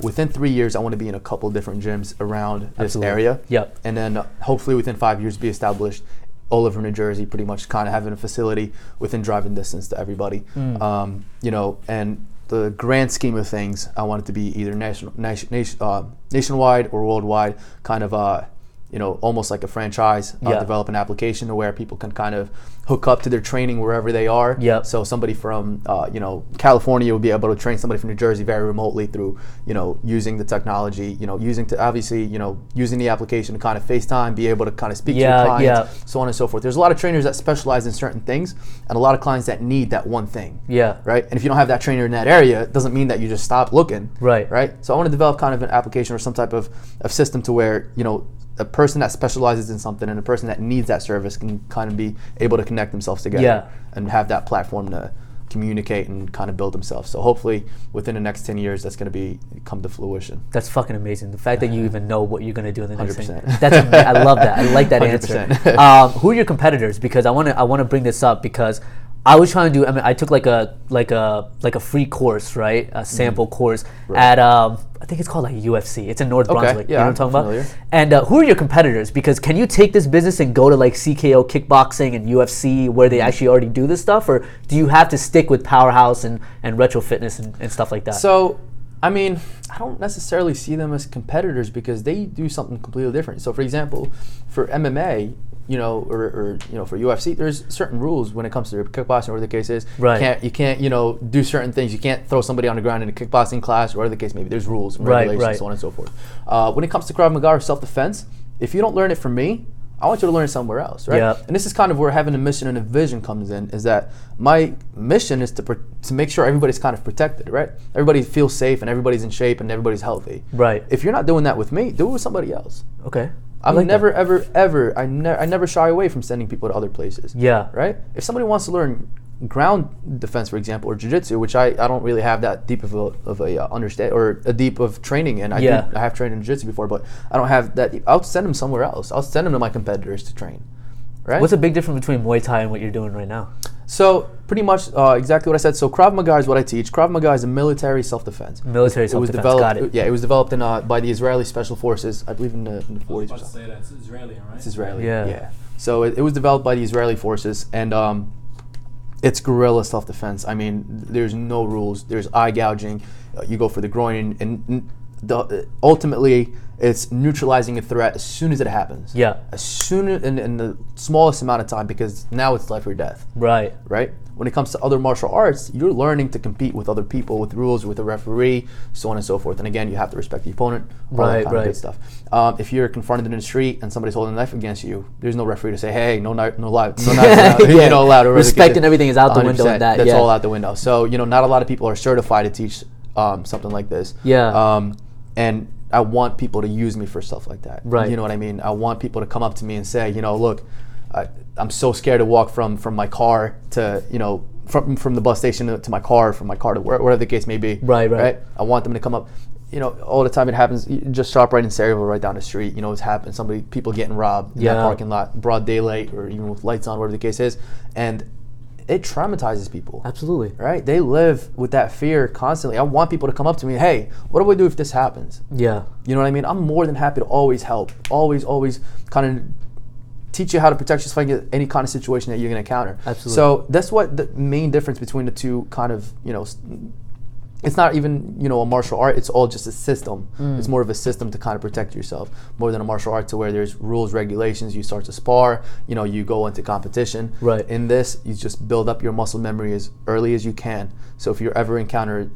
Within 3 years, I want to be in a couple different gyms around this area. Yep. And then hopefully within 5 years, be established all over New Jersey, pretty much kind of having a facility within driving distance to everybody. And the grand scheme of things, I want it to be either nationwide or worldwide, kind of almost like a franchise, develop an application to where people can kind of hook up to their training wherever they are. Yep. So somebody from California would be able to train somebody from New Jersey very remotely through using the technology, using the application to kind of FaceTime, be able to kind of speak to your clients, so on and so forth. There's a lot of trainers that specialize in certain things, and a lot of clients that need that one thing. Yeah. Right. And if you don't have that trainer in that area, it doesn't mean that you just stop looking. Right. Right. So I want to develop kind of an application or some type of system to where a person that specializes in something and a person that needs that service can kind of be able to connect themselves together and have that platform to communicate and kind of build themselves. So hopefully within the next 10 years, that's going to come to fruition. That's fucking amazing. The fact that you even know what you're going to do in the next 100%. thing. I love that. I like that 100%. Answer. Who are your competitors? Because I want to bring this up because I was trying to do. I took like a free course, right? A sample course at I think it's called like UFC. It's in North Brunswick. Yeah, you know what I'm talking familiar. about? And who are your competitors? Because can you take this business and go to like CKO kickboxing and UFC where they actually already do this stuff, or do you have to stick with Powerhouse and retro fitness and stuff like that? So I mean, I don't necessarily see them as competitors because they do something completely different. So, for example, for MMA, or for UFC, there's certain rules when it comes to kickboxing, or whatever the case is. Right. You can't, do certain things. You can't throw somebody on the ground in a kickboxing class, or whatever the case may be. There's rules and regulations, so on and so forth. When it comes to Krav Maga or self-defense, if you don't learn it from me, I want you to learn it somewhere else, right? Yeah. And this is kind of where having a mission and a vision comes in, is that my mission is to make sure everybody's kind of protected, right? Everybody feels safe and everybody's in shape and everybody's healthy. Right. If you're not doing that with me, do it with somebody else. Okay. I'm never, ever, I never shy away from sending people to other places. Yeah. Right? If somebody wants to learn ground defense, for example, or jiu-jitsu, which I don't really have that deep of a understand, or a deep of training in. I have trained in jiu-jitsu before, but I don't have that. I'll send them somewhere else. I'll send them to my competitors to train. Right? What's the big difference between Muay Thai and what you're doing right now? So pretty much exactly what I said. So Krav Maga is what I teach. Krav Maga is a military self-defense. Military self-defense, got it. Yeah, it was developed by the Israeli Special Forces, I believe in the 40s. I was about to say that. It's Israeli, right? It's Israeli. Yeah. So it was developed by the Israeli forces, and it's guerrilla self-defense. I mean, there's no rules. There's eye gouging. You go for the groin, and ultimately, it's neutralizing a threat as soon as it happens. Yeah. As soon as, in the smallest amount of time, because now it's life or death. Right. Right? When it comes to other martial arts, you're learning to compete with other people, with rules, with a referee, so on and so forth. And again, you have to respect the opponent, all that kind of good stuff. If you're confronted in the street and somebody's holding a knife against you, there's no referee to say, hey, no knife, no knife, yeah. allowed. Respect and everything is out the window in that. That's all out the window. So, not a lot of people are certified to teach something like this. Yeah. And I want people to use me for stuff like that. Right. You know what I mean? I want people to come up to me and say, look, I'm so scared to walk from my car to, from the bus station to my car, from my car to wherever the case may be. Right. I want them to come up. All the time it happens. You just shop right in Sayreville, right down the street. It's happened. People getting robbed in that parking lot, broad daylight, or even with lights on, whatever the case is. And it traumatizes people. Absolutely. Right? They live with that fear constantly. I want people to come up to me, hey, what do I do if this happens? Yeah. You know what I mean? I'm more than happy to always help. Always kind of teach you how to protect yourself against any kind of situation that you're going to encounter. Absolutely. So that's what the main difference between the two kind of, it's not even, a martial art. It's all just a system. It's more of a system to kind of protect yourself, more than a martial art to where there's rules, regulations. You start to spar, you go into competition. Right. In this, you just build up your muscle memory as early as you can. So if you ever encounter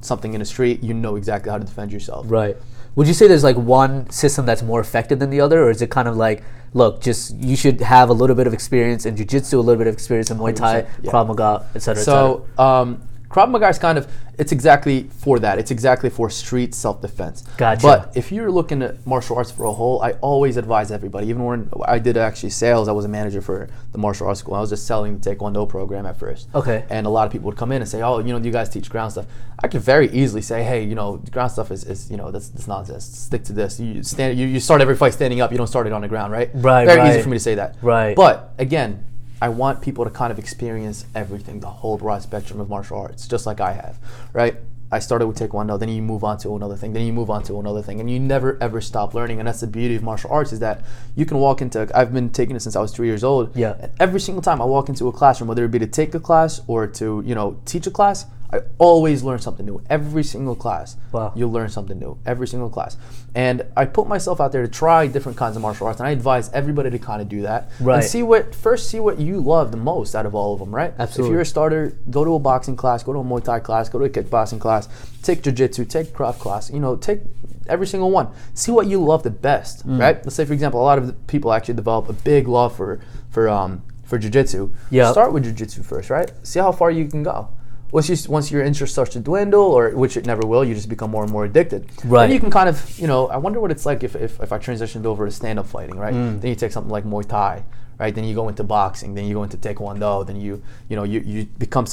something in the street, you know exactly how to defend yourself. Right. Would you say there's like one system that's more effective than the other, or is it kind of like, look, just you should have a little bit of experience in jiu-jitsu, a little bit of experience in Muay Thai, Krav Maga, etc. So Krav Maga is kind of, it's exactly for that. It's exactly for street self-defense. Gotcha. But if you're looking at martial arts for a whole, I always advise everybody, even when I did actually sales, I was a manager for the martial arts school. I was just selling the Taekwondo program at first. Okay. And a lot of people would come in and say, oh, do you guys teach ground stuff? I could very easily say, hey, ground stuff is that's nonsense. Stick to this. You start every fight standing up. You don't start it on the ground, right? Right. Very easy for me to say that. Right. But again, I want people to kind of experience everything, the whole broad spectrum of martial arts, just like I have, right? I started with Taekwondo, then you move on to another thing, then you move on to another thing, and you never ever stop learning. And that's the beauty of martial arts, is that you can walk into, I've been taking it since I was 3 years old. Yeah. And every single time I walk into a classroom, whether it be to take a class or to, teach a class, I always learn something new. Every single class, Wow. You'll learn something new. Every single class. And I put myself out there to try different kinds of martial arts, and I advise everybody to kind of do that. Right. And see what you love the most out of all of them, right? Absolutely. If you're a starter, go to a boxing class, go to a Muay Thai class, go to a kickboxing class, take jiu-jitsu, take Krav class, take every single one. See what you love the best, right? Let's say, for example, a lot of the people actually develop a big love for jiu-jitsu. Yeah. Start with jiu-jitsu first, right? See how far you can go. Once your interest starts to dwindle, or which it never will, you just become more and more addicted. Right. Then you can kind of, I wonder what it's like if I transitioned over to stand-up fighting, right? Then you take something like Muay Thai, right? Then you go into boxing, then you go into Taekwondo, then you become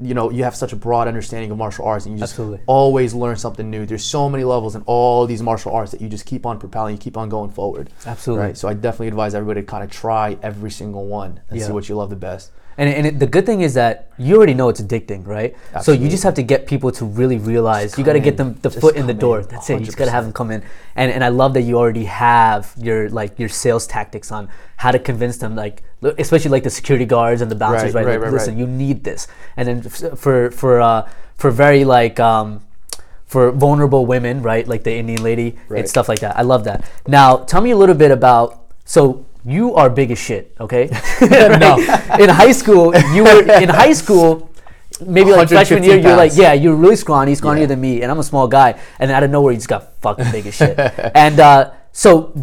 you have such a broad understanding of martial arts, and you just Absolutely. always learn something new. There's so many levels in all these martial arts that you just keep on propelling, you keep on going forward. Absolutely. Right. So I definitely advise everybody to kind of try every single one and see what you love the best. The good thing is that you already know it's addicting, right? Absolutely. So you just have to get people to really realize. You got to get them the foot in the door. That's it. You just got to have them come in. And I love that you already have your sales tactics on how to convince them, like especially like the security guards and the bouncers, right? Listen, you need this. And then for very like for vulnerable women, right? Like the Indian lady, it's stuff like that. I love that. Now, tell me a little bit about you are big as shit, okay? No. In high school, maybe like freshman year, you're like, you're really scrawnier than me, and I'm a small guy, and out of nowhere, you just got fucking big as shit. And so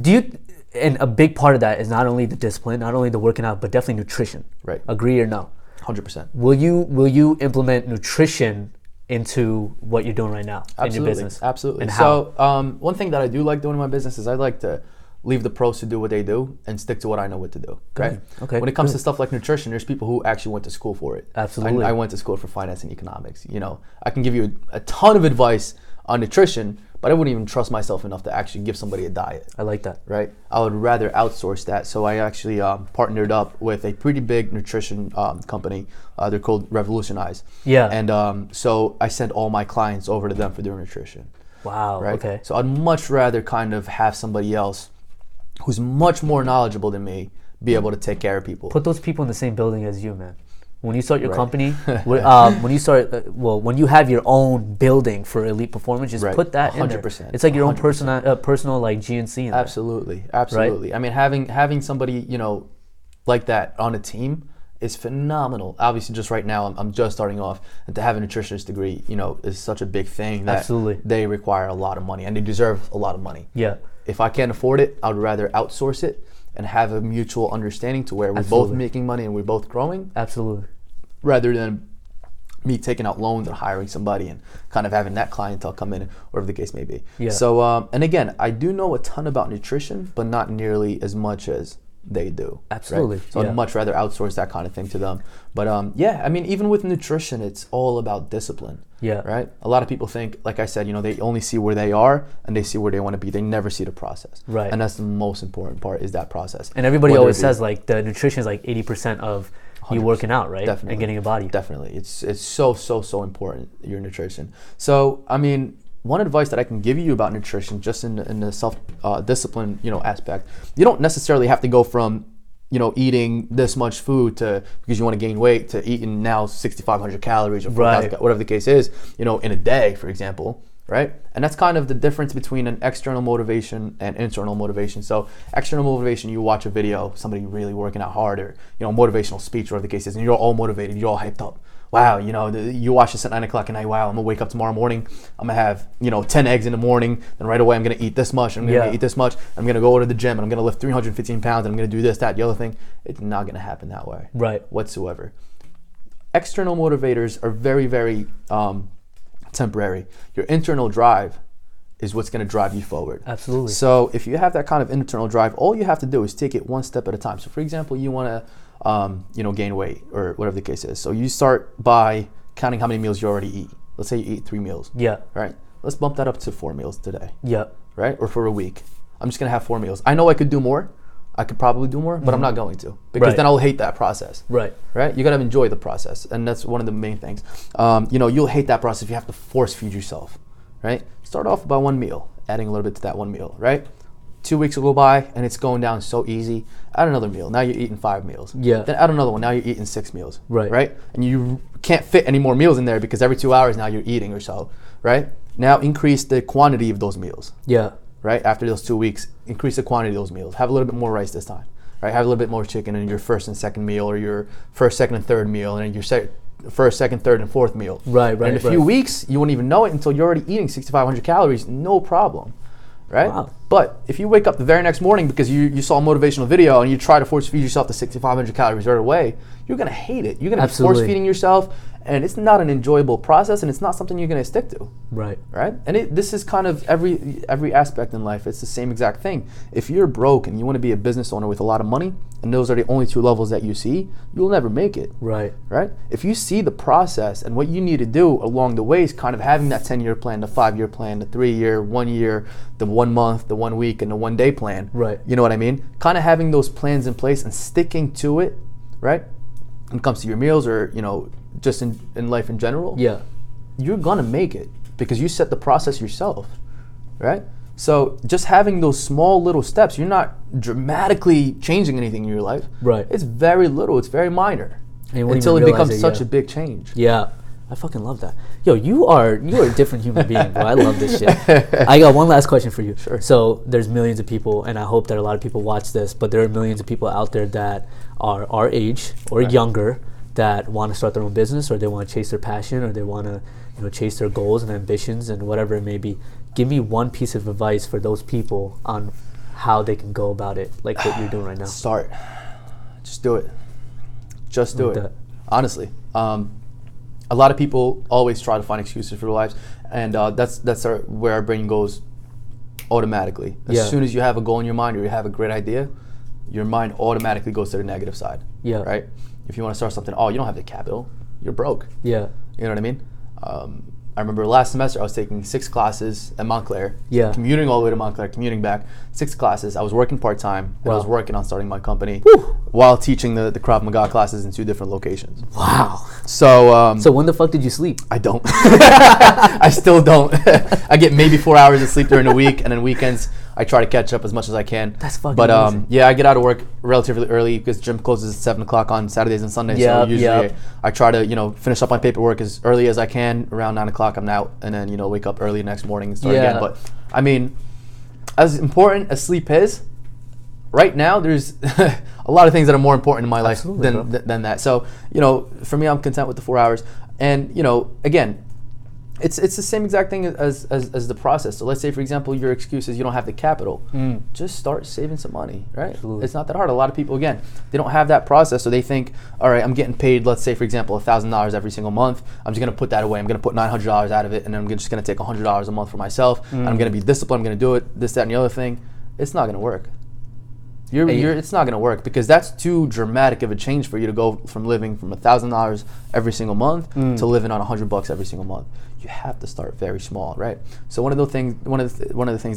and a big part of that is not only the discipline, not only the working out, but definitely nutrition. Right. Agree or no? 100%. Will you implement nutrition into what you're doing right now in your business? Absolutely. And how? So one thing that I do like doing in my business is I like to leave the pros to do what they do and stick to what I know what to do. Right? Okay. When it comes to stuff like nutrition, there's people who actually went to school for it. Absolutely. I went to school for finance and economics. You know, I can give you a ton of advice on nutrition, but I wouldn't even trust myself enough to actually give somebody a diet. I like that. Right? I would rather outsource that. So I actually partnered up with a pretty big nutrition company. They're called Revolutionize. Yeah. And so I send all my clients over to them for their nutrition. Wow. Right? Okay. So I'd much rather kind of have somebody else who's much more knowledgeable than me be able to take care of people. Put those people in the same building as you, man. When you start your company, when you have your own building for elite performance, just put that 100%. In there. It's like your own personal like GNC in there. Absolutely. Right? I mean, having somebody like that on a team is phenomenal. Obviously, just right now, I'm just starting off, and to have a nutritionist degree, is such a big thing that they require a lot of money, and they deserve a lot of money. Yeah. If I can't afford it, I'd rather outsource it and have a mutual understanding to where we're both making money and we're both growing. Absolutely. Rather than me taking out loans and hiring somebody and kind of having that clientele come in, or whatever the case may be. Yeah. So, and again, I do know a ton about nutrition, but not nearly as much as they do. Absolutely. Right? So I'd much rather outsource that kind of thing to them. But I mean, even with nutrition, it's all about discipline. Yeah. Right? A lot of people think, like I said, they only see where they are and they see where they want to be. They never see the process. Right. And that's the most important part, is that process. And everybody always says like the nutrition is like 80% of you working out, right? Definitely. And getting a body. Definitely. It's so important, your nutrition. So, I mean, one advice that I can give you about nutrition, just in the self discipline, aspect, you don't necessarily have to go from, eating this much food because you want to gain weight, to eating now 6,500 calories or 4,000, whatever the case is, in a day, for example, right? And that's kind of the difference between an external motivation and internal motivation. So external motivation, you watch a video, somebody really working out hard, or, motivational speech, whatever the case is, and you're all motivated, you're all hyped up. Wow, you watch this at 9 o'clock at night. Wow, I'm gonna wake up tomorrow morning. I'm gonna have 10 eggs in the morning. Then right away I'm gonna eat this much. I'm gonna eat this much. I'm gonna go to the gym and I'm gonna lift 315 pounds. And I'm gonna do this, that, the other thing. It's not gonna happen that way, right? Whatsoever. External motivators are very, very temporary. Your internal drive is what's gonna drive you forward. Absolutely. So if you have that kind of internal drive, all you have to do is take it one step at a time. So for example, you wanna gain weight, or whatever the case is. So you start by counting how many meals you already eat. Let's say you eat 3 meals. Yeah. Right. Let's bump that up to 4 meals today. Yeah. Right. Or for a week. I'm just gonna have 4 meals. I know I could do more. I could probably do more, but I'm not going to, because then I'll hate that process. Right. Right. You gotta enjoy the process, and that's one of the main things. You'll hate that process if you have to force feed yourself. Right. Start off by 1 meal, adding a little bit to that 1 meal. Right. 2 weeks will go by and it's going down so easy. Add another meal. Now you're eating 5 meals. Yeah. Then add another one. Now you're eating 6 meals. Right. Right? And you can't fit any more meals in there, because every 2 hours now you're eating or so. Right? Now increase the quantity of those meals. Yeah. Right? After those 2 weeks, increase the quantity of those meals. Have a little bit more rice this time. Right? Have a little bit more chicken in your first and second meal, or your first, second, and third meal, and then your first, second, third, and fourth meal. Right. And in a few weeks, you won't even know it until you're already eating 6,500 calories. No problem. Right? Wow. But if you wake up the very next morning because you saw a motivational video and you try to force feed yourself the 6,500 calories right away, you're going to hate it. You're going to be force feeding yourself, and it's not an enjoyable process, and it's not something you're going to stick to. Right. Right? And this is kind of every aspect in life. It's the same exact thing. If you're broke and you want to be a business owner with a lot of money, and those are the only 2 levels that you see, you'll never make it. Right. Right? If you see the process and what you need to do along the way is kind of having that 10-year plan, the 5-year plan, the 3-year, 1 year, the 1 month, the 1 week, and the 1 day plan. Right. You know what I mean? Kind of having those plans in place and sticking to it, right? when it comes to your meals or, you know, just in life in general, Yeah. you're gonna make it because you set the process yourself, right? So just having those small little steps, you're not dramatically changing anything in your life. Right. It's very little. It's very minor And when until you it realize becomes such a big change. Yeah. I fucking love that. Yo, you are a different human being, bro. I love this shit. I got one last question for you. Sure. So there's millions of people, and I hope that a lot of people watch this, but there are millions of people out there that are our age or younger that want to start their own business, or they want to chase their passion, or they want to, you know, chase their goals and ambitions and whatever it may be. Give me one piece of advice for those people on how they can go about it, like what you're doing right now. Start. Just do it. Just do Like it. that. Honestly. A lot of people always try to find excuses for their lives, and that's where our brain goes automatically. As soon as you have a goal in your mind or you have a great idea, your mind automatically goes to the negative side. Yeah. Right? If you want to start something, you don't have the capital, you're broke. Yeah. You know what I mean? I remember last semester I was taking 6 classes at Montclair. Yeah. Commuting all the way to Montclair, commuting back. 6 classes. I was working part-time. And I was Wow. working on starting my company Woo. while teaching the Krav Maga classes in 2 different locations. Wow. So So when the fuck did you sleep? I don't. I still don't. I get maybe 4 hours of sleep during the week, and then weekends I try to catch up as much as I can. That's fucking But amazing. yeah, I get out of work relatively early because gym closes at 7 o'clock on Saturdays and Sundays. Yep, So usually yep. I try to, you know, finish up my paperwork as early as I can. Around 9 o'clock I'm out, and then, you know, wake up early the next morning and start Yeah. again. But I mean, as important as sleep is, right now there's a lot of things that are more important in my life Absolutely, than that. So, you know, for me, I'm content with the 4 hours. And, you know, again, it's the same exact thing as the process. So let's say, for example, your excuse is you don't have the capital. Just start saving some money, right? Absolutely. It's not that hard. A lot of people, again, they don't have that process. So they think, all right, I'm getting paid, let's say, for example, $1,000 every single month. I'm just going to put that away. I'm going to put $900 out of it, and then I'm just going to take $100 a month for myself. And I'm going to be disciplined. I'm going to do it, this, that, and the other thing. It's not going to work. It's not going to work because that's too dramatic of a change for you to go from living from $1,000 every single month to living on $100 every single month. You have to start very small, right? So one of the things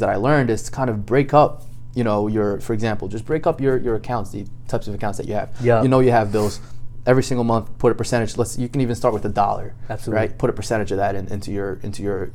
that I learned is to kind of break up, you know, for example, just break up your accounts, the types of accounts that you have. Yeah. You know, you have bills. Every single month, put a percentage. You can even start with $1. Absolutely. Right? Put a percentage of that into your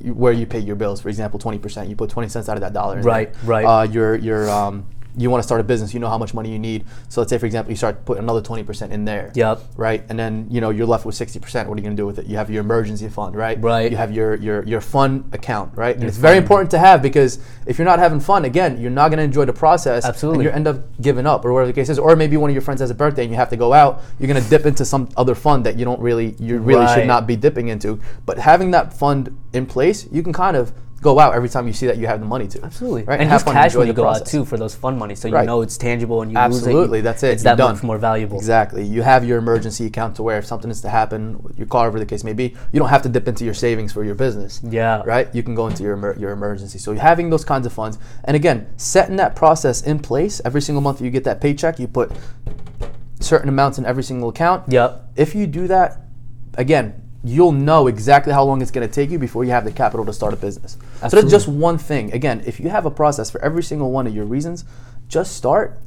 where you pay your bills. For example, 20%. You put 20 cents out of that dollar. In Right, there. right. You want to start a business, you know how much money you need. So let's say, for example, you start putting another 20% in there. Yep. Right? And then, you know, you're left with 60%. What are you going to do with it? You have your emergency fund, right? Right. You have your fun account, right? And it's very important to have because if you're not having fun, again, you're not going to enjoy the process. Absolutely. And you end up giving up or whatever the case is. Or maybe one of your friends has a birthday and you have to go out. You're going to dip into some other fund that you really Right. should not be dipping into. But having that fund in place, you can kind of go out every time you see that you have the money to. Absolutely. Right? And have just fun, cash enjoy when you the go out process. too for those fun money, so you Right. know it's tangible and you Absolutely, lose it. that's it. It's You're that done. much more valuable. Exactly. You have your emergency account to where if something is to happen, your car, whatever the case may be, you don't have to dip into your savings for your business. Yeah. Right? You can go into your emergency. So having those kinds of funds, and again, setting that process in place. Every single month you get that paycheck, you put certain amounts in every single account. Yep. If you do that, again, you'll know exactly how long it's going to take you before you have the capital to start a business. So Absolutely. that's just one thing. Again, if you have a process for every single one of your reasons, just start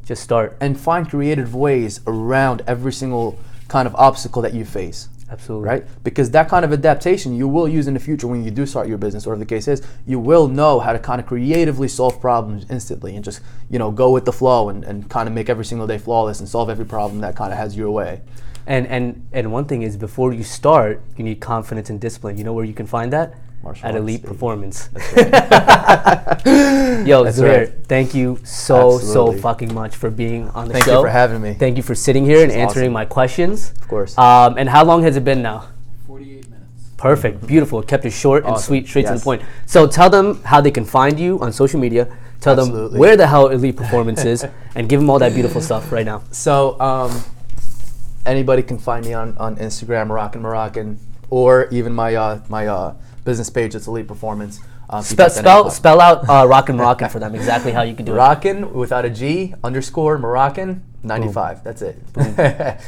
and find creative ways around every single kind of obstacle that you face. Absolutely. Right? Because that kind of adaptation you will use in the future when you do start your business, whatever the case is. You will know how to kind of creatively solve problems instantly and just, you know, go with the flow and kind of make every single day flawless and solve every problem that kind of has you away. And one thing is, before you start, you need confidence and discipline. You know where you can find that? Martial At arts, Elite baby. Performance. That's right. Yo, That's Zouhair, right. thank you so Absolutely. fucking much for being on the Thank show. you for having me. Thank you for sitting here and is answering awesome. my questions. Of course. And how long has it been now? 48 minutes. Perfect, beautiful. Kept it short and Awesome. sweet, straight to the Yes. point. So tell them how they can find you on social media. Tell them Absolutely. where the hell Elite Performance is, and give them all that beautiful stuff right now. So anybody can find me on Instagram, Rockin Moroccan, or even my business page. It's Elite Performance. Spell out Rockin Moroccan for them. Exactly how you can do it. Rockin without a G _ Moroccan 95. That's it.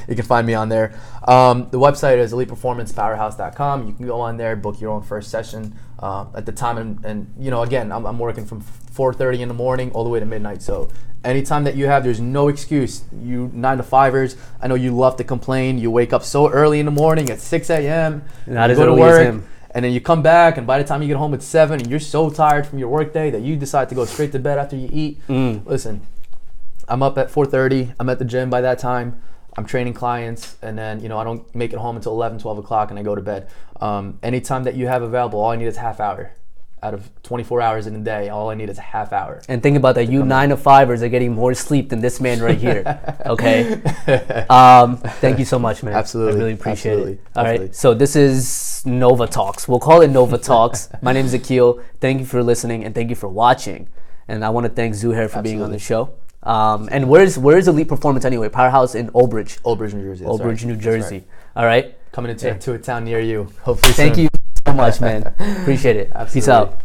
You can find me on there. The website is eliteperformancepowerhouse.com. You can go on there, book your own first session. at the time. And you know, again, I'm working from 4:30 in the morning all the way to midnight. So anytime that you have, there's no excuse. You 9-to-5ers, I know you love to complain. You wake up so early in the morning at 6 a.m. Not you as go to early as work, him. and then you come back, and by the time you get home at 7, and you're so tired from your work day that you decide to go straight to bed after you eat. Listen, I'm up at 4:30. I'm at the gym by that time. I'm training clients, and then, you know, I don't make it home until 11, 12 o'clock, and I go to bed. Anytime that you have available, all I need is a half hour. Out of 24 hours in a day, all I need is a half hour. And think about that, you 9-to-5ers are getting more sleep than this man right here. Okay. Thank you so much, man. Absolutely. I really appreciate it. All Absolutely. right. So this is Nova Talks. We'll call it Nova Talks. My name is Akil. Thank you for listening, and thank you for watching. And I want to thank Zouhair for being on the show. And where's Elite Performance anyway? Powerhouse in Old Bridge. Old Bridge, New Jersey. Old Bridge, New Jersey. All right. Coming into a town near you. Hopefully Thank soon. you so much, man. Appreciate it. Absolutely. Peace out.